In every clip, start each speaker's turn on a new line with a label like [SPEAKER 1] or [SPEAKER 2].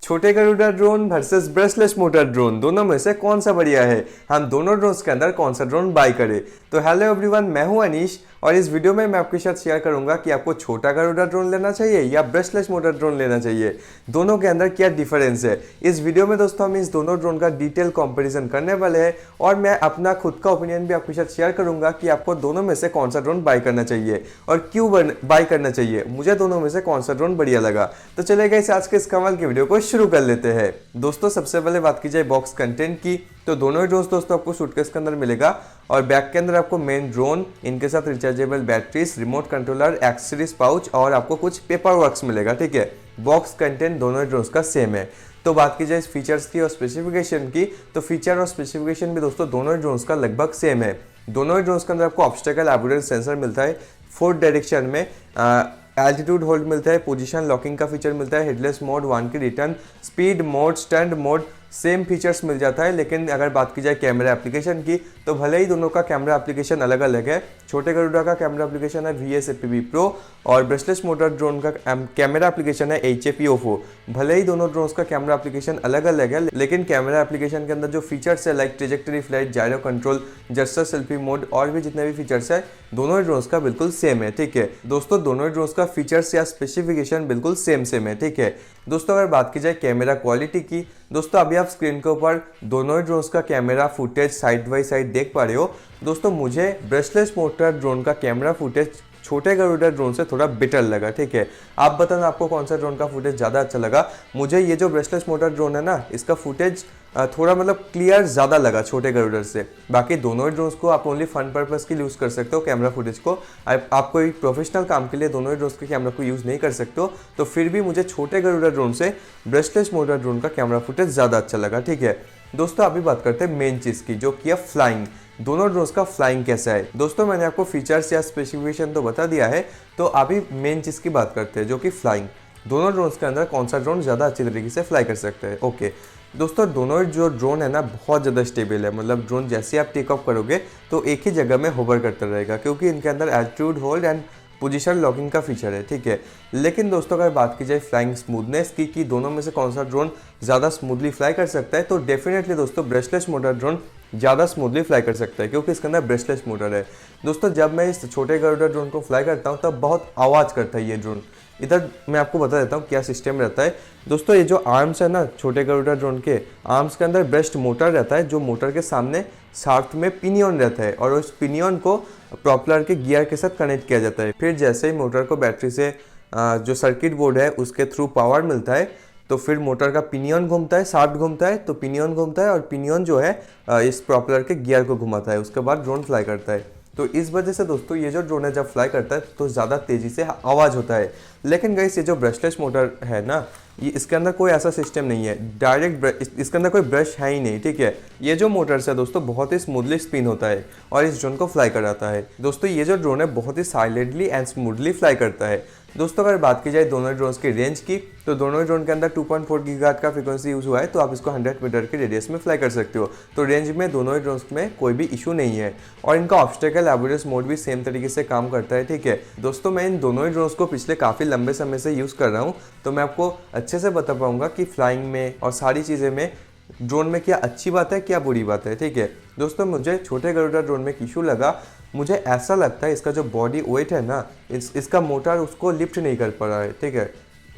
[SPEAKER 1] छोटे Garuda drone versus brushless motor drone, दोनों में से कौन सा बढ़िया है, हम दोनों ड्रोन्स के अंदर कौन सा ड्रोन बाय करें। तो हेलो एवरीवन, मैं हूं अनीश और इस वीडियो में मैं आपके साथ शेयर करूंगा कि आपको छोटा गरुड़ा ड्रोन लेना चाहिए या ब्रशलेस मोटर ड्रोन लेना चाहिए, दोनों के अंदर क्या डिफरेंस है। इस वीडियो में दोस्तों हम इस दोनों ड्रोन का डिटेल कंपैरिजन करने वाले हैं और मैं अपना खुद का ओपिनियन भी आपके साथ शेयर करूंगा कि आपको दोनों में से कौन सा ड्रोन बाय करना चाहिए और क्यों बाय करना चाहिए, मुझे दोनों में से कौन सा ड्रोन बढ़िया लगा। तो चलेगा इस आज के इस कमाल की वीडियो को शुरू कर लेते हैं। दोस्तों सबसे पहले बात की जाए बॉक्स कंटेंट की, तो दोनों ही ड्रोन्स दोस्तों आपको सूटकेस के अंदर मिलेगा और बैग के अंदर आपको मेन ड्रोन, इनके साथ rechargeable batteries, remote controller, accessories pouch और आपको कुछ पेपर वर्क्स मिलेगा। ठीक है, बॉक्स कंटेंट दोनों ही ड्रोन्स का सेम है। तो बात की जाए फीचर्स की और स्पेसिफिकेशन की, तो फीचर और स्पेसिफिकेशन भी दोस्तों दोनों ही ड्रोन्स का लगभग सेम है। दोनों ही ड्रोन्स के अंदर आपको ऑब्स्टेकल एवोइडेंस सेंसर मिलता है, 4 डायरेक्शन में एल्टीट्यूड होल्ड मिलता है, पोजीशन लॉकिंग का फीचर मिलता है, headless mode, 1 key return, speed mode, stand mode, same features मिल जाता है। लेकिन अगर बात की जाए कैमरा एप्लीकेशन की, तो भले ही दोनों का कैमरा एप्लीकेशन अलग अलग है। छोटे गरुड़ा का कैमरा एप्लीकेशन है VS-APB Pro और ब्रशलेस मोटर ड्रोन का कैमरा एप्लीकेशन है HAPO4। भले ही दोनों ड्रोन्स का कैमरा एप्लीकेशन अलग अलग है, लेकिन कैमरा एप्लीकेशन के अंदर जो फीचर्स है like trajectory flight, gyro control, gesture selfie mode और भी जितने भी फीचर्स है दोनों ही ड्रोन्स का बिल्कुल सेम है। ठीक है दोस्तों, दोनों ही ड्रोन्स का फीचर्स या स्पेसिफिकेशन बिल्कुल सेम है। ठीक है दोस्तों, अगर बात की जाए कैमरा क्वालिटी की, दोस्तों अभी आप स्क्रीन के ऊपर दोनों ही ड्रोन्स का camera footage side by side देख पा रहे हो। दोस्तों मुझे ब्रशलेस मोटर ड्रोन का कैमरा फुटेज छोटे गरुड़ा ड्रोन से थोड़ा बेटर लगा। ठीक है, आप बताना आपको कौन सा ड्रोन का फुटेज ज़्यादा अच्छा लगा। मुझे ये जो ब्रशलेस मोटर ड्रोन है ना, इसका फुटेज थोड़ा मतलब क्लियर ज़्यादा लगा छोटे गरुड़ा से। बाकी दोनों ही ड्रोन्स को आप ओनली फन पर्पस के लिए यूज़ कर सकते हो कैमरा फुटेज को। आप कोई प्रोफेशनल काम के लिए दोनों ही ड्रोन्स के कैमरा को यूज़ नहीं कर सकते हो, तो फिर भी मुझे छोटे गरुड़ा ड्रोन से ब्रशलेस मोटर ड्रोन का कैमरा फुटेज ज़्यादा अच्छा लगा। ठीक है दोस्तों, अभी बात करते हैं मेन चीज़ की, जो कि है फ्लाइंग। दोनों ड्रोन्स का फ्लाइंग कैसा है। दोस्तों मैंने आपको फीचर्स या स्पेसिफिकेशन तो बता दिया है, तो अभी मेन चीज़ की बात करते हैं जो कि फ्लाइंग। दोनों ड्रोन्स के अंदर कौन सा ड्रोन ज़्यादा अच्छी तरीके से फ्लाई कर सकते हैं। ओके दोस्तों, दोनों जो ड्रोन है ना बहुत ज़्यादा स्टेबल है। मतलब ड्रोन जैसे आप टेक ऑफ करोगे तो एक ही जगह में होवर करता रहेगा, क्योंकि इनके अंदर altitude hold and position locking का फीचर है। ठीक है, लेकिन दोस्तों अगर बात की जाए फ्लाइंग स्मूथनेस की कि दोनों में से कौन सा ड्रोन ज़्यादा स्मूथली फ्लाई कर सकता है, तो डेफिनेटली दोस्तों ब्रशलेस मोटर ड्रोन ज़्यादा स्मूथली फ्लाई कर सकता है, क्योंकि इसके अंदर ब्रशलेस मोटर है। दोस्तों जब मैं इस छोटे गरुड़ा ड्रोन को फ्लाई करता हूँ तब बहुत आवाज़ करता है ये ड्रोन। इधर मैं आपको बता देता हूँ क्या सिस्टम रहता है। दोस्तों ये जो आर्म्स है ना छोटे गरुड़ा ड्रोन के, आर्म्स के अंदर ब्रश्ड मोटर रहता है, जो मोटर के सामने शाफ्ट में पिनियन रहता है और उस पिनियन को प्रॉपलर के गियर के साथ कनेक्ट किया जाता है। फिर जैसे ही मोटर को बैटरी से जो सर्किट बोर्ड है उसके थ्रू पावर मिलता है, तो फिर मोटर का पिनियन घूमता है, शाफ्ट घूमता है, तो पिनियन घूमता है और पिनियन जो है इस प्रॉपलर के गियर को घुमाता है, उसके बाद ड्रोन फ्लाई करता है। तो इस वजह से दोस्तों ये जो ड्रोन है जब फ्लाई करता है तो ज़्यादा तेज़ी से आवाज़ होता है। लेकिन गाइस ये जो ब्रशलेस मोटर है ना, ये इसके अंदर कोई ऐसा सिस्टम नहीं है, डायरेक्ट इसके अंदर कोई ब्रश है ही नहीं। ठीक है, ये जो मोटर्स है दोस्तों बहुत ही स्मूथली स्पिन होता है और इस ड्रोन को फ्लाई कराता है। दोस्तों ये जो ड्रोन है बहुत ही साइलेंटली एंड स्मूथली फ्लाई करता है। दोस्तों अगर बात की जाए दोनों ड्रोन्स की रेंज की, तो दोनों ड्रोन के अंदर 2.4 गीगाहर्ट्ज़ का फ्रीक्वेंसी यूज़ हुआ है, तो आप इसको 100 मीटर के रेडियस में फ्लाई कर सकते हो। तो रेंज में दोनों ही ड्रोन्स में कोई भी इशू नहीं है और इनका ऑब्स्टेकल एवोइडेंस मोड भी सेम तरीके से काम करता है। ठीक है दोस्तों, मैं इन दोनों ही ड्रोन्स को पिछले काफ़ी लंबे समय से यूज़ कर रहा हूँ, तो मैं आपको अच्छे से बता पाऊँगा कि फ्लाइंग में और सारी चीज़ें में ड्रोन में क्या अच्छी बात है क्या बुरी बात है। ठीक है दोस्तों, मुझे छोटे गरुड़ा ड्रोन में इशू लगा, मुझे ऐसा लगता है इसका जो बॉडी वेट है ना, इसका मोटर उसको लिफ्ट नहीं कर पा रहा है। ठीक है,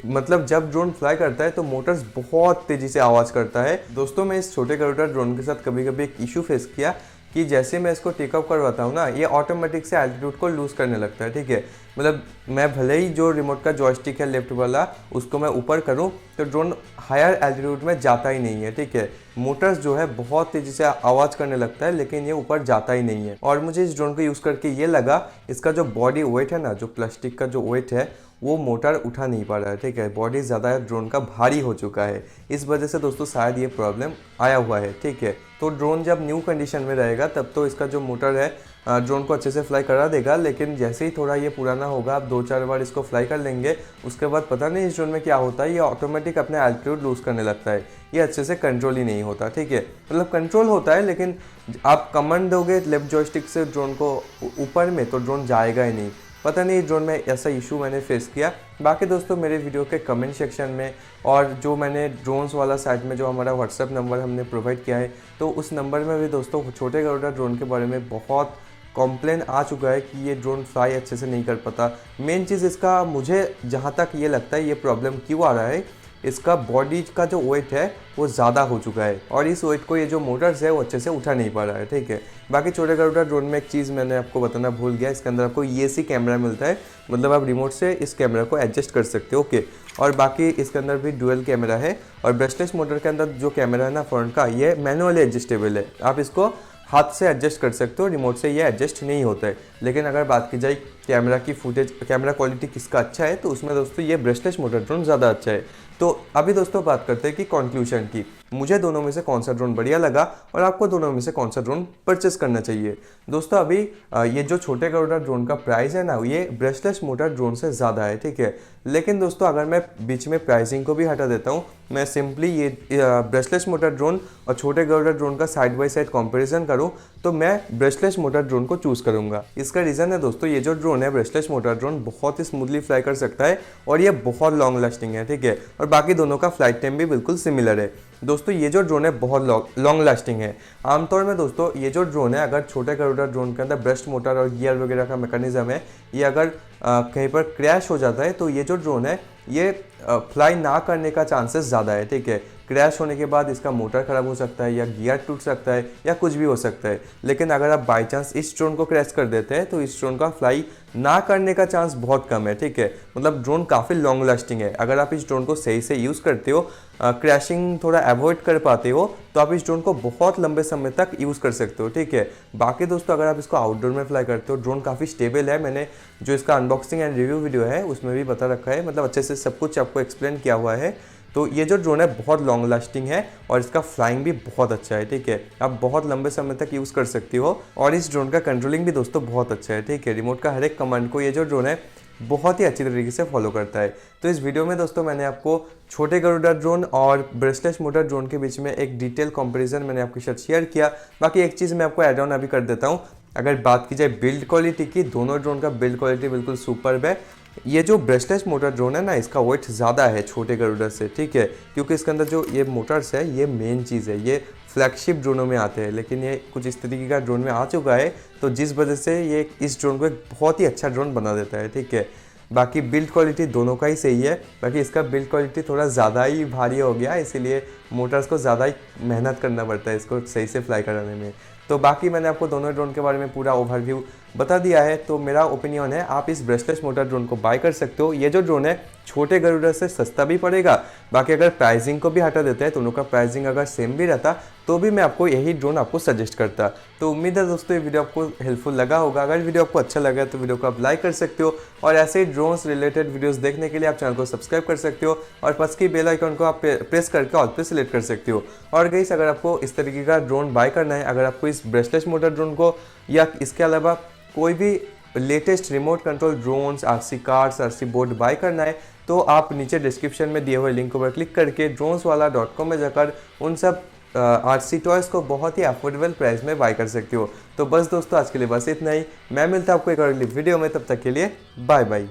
[SPEAKER 1] मतलब जब ड्रोन फ्लाई करता है तो मोटर्स बहुत तेज़ी से आवाज़ करता है। दोस्तों मैं इस छोटे गरुड़ा ड्रोन के साथ कभी कभी एक इशू फेस किया कि जैसे मैं इसको टेक ऑफ करवाता हूँ ना, ये ऑटोमेटिक से एल्टीट्यूड को लूज़ करने लगता है। ठीक है, मतलब मैं भले ही जो रिमोट का जॉयस्टिक है लेफ्ट वाला उसको मैं ऊपर करूँ तो ड्रोन हायर एल्टीट्यूड में जाता ही नहीं है। ठीक है, मोटर्स जो है बहुत तेज़ी से आवाज़ करने लगता है, लेकिन ये ऊपर जाता ही नहीं है। और मुझे इस ड्रोन को यूज़ करके ये लगा इसका जो बॉडी वेट है ना, जो प्लास्टिक का जो वेट है वो मोटर उठा नहीं पा रहा है। ठीक है, बॉडी ज़्यादा ड्रोन का भारी हो चुका है, इस वजह से दोस्तों शायद ये प्रॉब्लम आया हुआ है। ठीक है, तो ड्रोन जब न्यू कंडीशन में रहेगा तब तो इसका जो मोटर है ड्रोन को अच्छे से फ्लाई करा देगा, लेकिन जैसे ही थोड़ा ये पुराना होगा, आप 2-4 बार इसको फ्लाई कर लेंगे, उसके बाद पता नहीं इस ड्रोन में क्या होता है, ये ऑटोमेटिक अपने एल्टीट्यूड लूज़ करने लगता है, ये अच्छे से कंट्रोल ही नहीं होता। ठीक है, मतलब कंट्रोल होता है लेकिन आप कमांड दोगे लेफ्ट जॉयस्टिक से ड्रोन को ऊपर में तो ड्रोन जाएगा ही नहीं। पता नहीं ड्रोन में ऐसा इशू मैंने फेस किया। बाकी दोस्तों मेरे वीडियो के कमेंट सेक्शन में और जो मैंने ड्रोन्स वाला साइट में जो हमारा व्हाट्सएप नंबर हमने प्रोवाइड किया है, तो उस नंबर में भी दोस्तों छोटे गरुड़ा ड्रोन के बारे में बहुत कॉम्प्लेन आ चुका है कि ये ड्रोन फ्लाई अच्छे से नहीं कर पाता। मेन चीज़ इसका मुझे जहाँ तक ये लगता है ये प्रॉब्लम क्यों आ रहा है, इसका बॉडी का जो वेट है वो ज़्यादा हो चुका है और इस वेट को ये जो मोटर्स है वो अच्छे से उठा नहीं पा रहा है। ठीक है, बाकी छोटे गरुड़ा ड्रोन में एक चीज़ मैंने आपको बताना भूल गया, इसके अंदर आपको EAC कैमरा मिलता है, मतलब आप रिमोट से इस कैमरा को एडजस्ट कर सकते हो। ओके, और बाकी इसके अंदर भी डुअल कैमरा है और ब्रशलेस मोटर के अंदर जो कैमरा है ना फ्रंट का, ये मैनुअली एडजस्टेबल है, आप इसको हाथ से एडजस्ट कर सकते हो, रिमोट से ये एडजस्ट नहीं होता है। लेकिन अगर बात की जाए कैमरा की फुटेज, कैमरा क्वालिटी किसका अच्छा है, तो उसमें दोस्तों ये ब्रशलेस मोटर ड्रोन ज़्यादा अच्छा है। तो अभी दोस्तों बात करते हैं कि कंक्लूजन की, मुझे दोनों में से कौन सा ड्रोन बढ़िया लगा और आपको दोनों में से कौन सा ड्रोन परचेस करना चाहिए। दोस्तों अभी ये जो छोटे गरुड़ा ड्रोन का प्राइस है ना, ये ब्रशलेस मोटर ड्रोन से ज़्यादा है। ठीक है, लेकिन दोस्तों अगर मैं बीच में प्राइसिंग को भी हटा देता हूँ, मैं सिंपली ये ब्रशलेस मोटर ड्रोन और छोटे गरुड़ा ड्रोन का साइड बाई साइड कंपैरिजन करूँ, तो मैं ब्रशलेस मोटर ड्रोन को चूज़ करूँगा। इसका रीज़न है दोस्तों, ये जो ड्रोन है ब्रशलेस मोटर ड्रोन बहुत ही स्मूथली फ्लाई कर सकता है और ये बहुत लॉन्ग लास्टिंग है। ठीक है, और बाकी दोनों का फ्लाइट टाइम भी बिल्कुल सिमिलर है। दोस्तों ये जो ड्रोन है बहुत लॉन्ग लास्टिंग है। आमतौर में दोस्तों ये जो ड्रोन है, अगर छोटे गरुड़ा ड्रोन के अंदर ब्रस्ट मोटर और गियर वगैरह का मैकेनिज्म है, ये अगर कहीं पर क्रैश हो जाता है तो ये जो ड्रोन है ये फ्लाई ना करने का चांसेस ज़्यादा है। ठीक है, क्रैश होने के बाद इसका मोटर ख़राब हो सकता है या गियर टूट सकता है या कुछ भी हो सकता है। लेकिन अगर आप बाई चांस इस ड्रोन को क्रैश कर देते हैं तो इस ड्रोन का फ्लाई ना करने का चांस बहुत कम है। ठीक है, मतलब ड्रोन काफ़ी लॉन्ग लास्टिंग है। अगर आप इस ड्रोन को सही से यूज़ करते हो, क्रैशिंग थोड़ा अवॉइड कर पाते हो, तो आप इस ड्रोन को बहुत लंबे समय तक यूज़ कर सकते हो। ठीक है, बाकी दोस्तों अगर आप इसको आउटडोर में फ्लाई करते हो, ड्रोन काफ़ी स्टेबल है। मैंने जो इसका अनबॉक्सिंग एंड रिव्यू वीडियो है उसमें भी बता रखा है, मतलब अच्छे से सब कुछ आपको एक्सप्लेन किया हुआ है। तो ये जो ड्रोन है बहुत लॉन्ग लास्टिंग है और इसका फ्लाइंग भी बहुत अच्छा है। ठीक है, आप बहुत लंबे समय तक यूज़ कर सकते हो और इस ड्रोन का कंट्रोलिंग भी दोस्तों बहुत अच्छा है। ठीक है, रिमोट का हर एक कमांड को ये जो ड्रोन है बहुत ही अच्छी तरीके से फॉलो करता है। तो इस वीडियो में दोस्तों मैंने आपको छोटे गरुड़ा ड्रोन और ब्रशलेस मोटर ड्रोन के बीच में एक डिटेल कंपैरिजन मैंने आपके साथ शेयर किया। बाकी एक चीज़ मैं आपको ऐड ऑन अभी कर देता हूँ, अगर बात की जाए बिल्ड क्वालिटी की, दोनों ड्रोन का बिल्ड क्वालिटी बिल्कुल सुपर्ब है। ये जो ब्रशलेस मोटर ड्रोन है ना, इसका वेट ज़्यादा है छोटे गरुड़ा से। ठीक है, क्योंकि इसके अंदर जो ये मोटर्स है ये मेन चीज़ है, ये फ्लैगशिप ड्रोनों में आते हैं, लेकिन ये कुछ इस तरीके का ड्रोन में आ चुका है, तो जिस वजह से ये इस ड्रोन को एक बहुत ही अच्छा ड्रोन बना देता है। ठीक है, बाकी बिल्ड क्वालिटी दोनों का ही सही है, बाकी इसका बिल्ड क्वालिटी थोड़ा ज़्यादा ही भारी हो गया, इसीलिए मोटर्स को ज़्यादा ही मेहनत करना पड़ता है इसको सही से फ्लाई कराने में। तो बाकी मैंने आपको दोनों ड्रोन के बारे में पूरा ओवरव्यू बता दिया है। तो मेरा ओपिनियन है आप इस ब्रशलेस मोटर ड्रोन को बाय कर सकते हो। ये जो ड्रोन है छोटे गरुड़ा से सस्ता भी पड़ेगा। बाकी अगर प्राइसिंग को भी हटा देते हैं, दोनों का प्राइसिंग अगर सेम भी रहता तो भी मैं आपको यही ड्रोन आपको सजेस्ट करता। तो उम्मीद है दोस्तों ये वीडियो आपको हेल्पफुल लगा होगा। अगर वीडियो आपको अच्छा लगा तो वीडियो को आप लाइक कर सकते हो और ऐसे ही ड्रोन्स रिलेटेड वीडियोस देखने के लिए आप चैनल को सब्सक्राइब कर सकते हो और पास की बेल आइकन को आप प्रेस करके ऑल पे सिलेक्ट कर सकते हो। और गाइस अगर आपको इस तरीके का ड्रोन बाय करना है, अगर आपको इस ब्रशलेस मोटर ड्रोन को या इसके अलावा कोई भी latest remote control drones, RC cars, RC boat buy करना है, तो आप नीचे डिस्क्रिप्शन में दिए हुए लिंक पर क्लिक करके droneswala.com में जाकर उन सब RC टॉयज़ को बहुत ही अफोर्डेबल प्राइस में बाय कर सकते हो। तो बस दोस्तों आज के लिए बस इतना ही, मैं मिलता हूँ आपको एक अगली वीडियो में, तब तक के लिए बाय बाय।